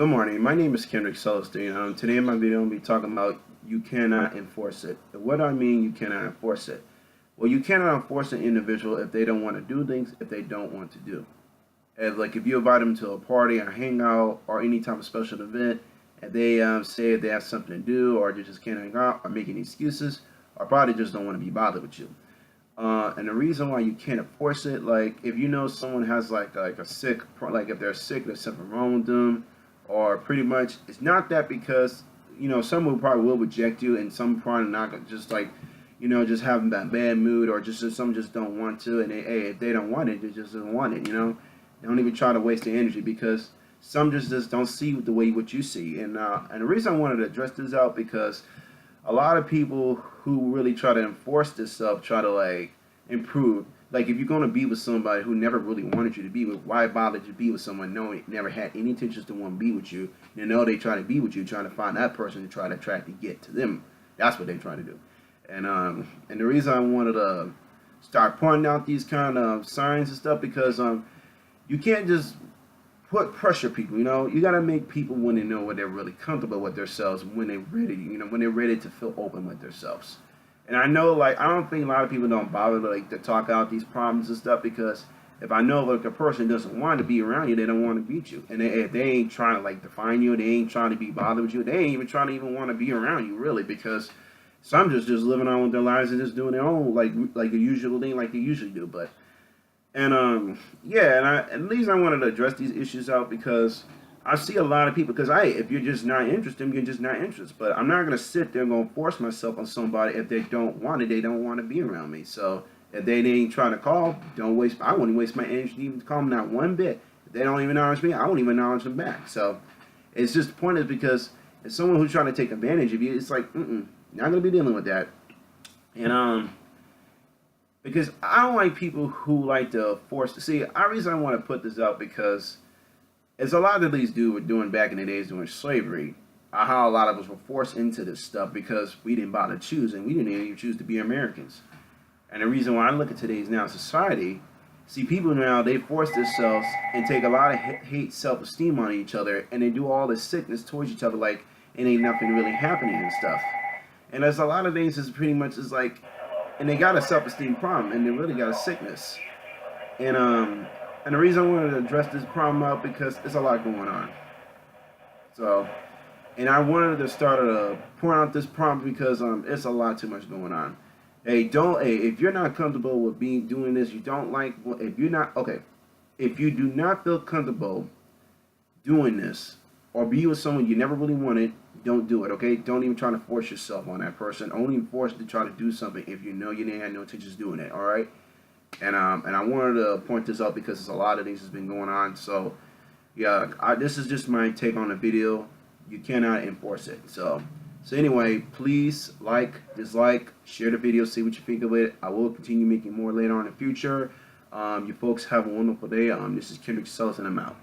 Good morning. My name is Kendrick Celestine. Today in my video, I'm going to be talking about you cannot enforce it. And what do I mean you cannot enforce it? Well, you cannot enforce an individual if they don't want to do things if they don't want to do. And like if you invite them to a party or hangout or any type of special event, and they say they have something to do or they just can't hang out or making excuses or probably just don't want to be bothered with you. And the reason why you can't enforce it, like if you know someone has like a sick, like if they're sick, there's something wrong with them, or pretty much it's not that because some will probably will reject you, and some probably not just like just having that bad mood, or just some just don't want to, and hey, if they don't want it, they just don't want it. They don't even try to waste their energy because some just don't see the way what you see, and the reason I wanted to address this out because a lot of people who really try to enforce this stuff try to like improve. Like if you're gonna be with somebody who never really wanted you to be with, why bother to be with someone knowing never had any intentions to want to be with you? You know they try to be with you, trying to find that person to try to attract to get to them. That's what they're trying to do. And the reason I wanted to start pointing out these kind of signs and stuff because you can't just put pressure people. You got to make people when they know when they're really comfortable with themselves, when they're ready. When they're ready to feel open with themselves. And I know, like, I don't think a lot of people don't bother like to talk out these problems and stuff because if I know like a person doesn't want to be around you, they don't want to beat you, and if they ain't trying to like define you, they ain't trying to be bothered with you, they ain't even trying to even want to be around you really because some just living on with their lives and just doing their own like the usual thing like they usually do. But and at least I wanted to address these issues out because I see a lot of people because if you're just not interested, you're just not interested. But I'm not gonna sit there and gonna force myself on somebody if they don't want it. They don't want to be around me. So if they ain't trying to call, don't waste. I wouldn't waste my energy to even call them not one bit. If they don't even acknowledge me, I won't even acknowledge them back. So it's just the point is because if someone who's trying to take advantage of you, it's like not gonna be dealing with that. And because I don't like people who like to force to see. The reason I want to put this out because it's a lot of these dudes were doing back in the days during slavery. How a lot of us were forced into this stuff because we didn't bother choosing. We didn't even choose to be Americans. And the reason why I look at today's now society, see people now they force themselves and take a lot of hate, self-esteem on each other, and they do all this sickness towards each other like it ain't nothing really happening and stuff. And there's a lot of things that's pretty much is like, and they got a self-esteem problem, and they really got a sickness. And the reason I wanted to address this problem out because there's a lot going on. So, and I wanted to start to point out this problem because it's a lot too much going on. If you're not comfortable with doing this, you don't like if you're not okay, if you do not feel comfortable doing this or be with someone you never really wanted, don't do it. Okay, don't even try to force yourself on that person. Only force to try to do something if you know you didn't have no intentions doing it. All right. And I wanted to point this out because there's a lot of things that's been going on. So, yeah, this is just my take on the video. You cannot enforce it. So anyway, please like, dislike, share the video, see what you think of it. I will continue making more later on in the future. You folks have a wonderful day. This is Kendrick Sullivan. I'm out.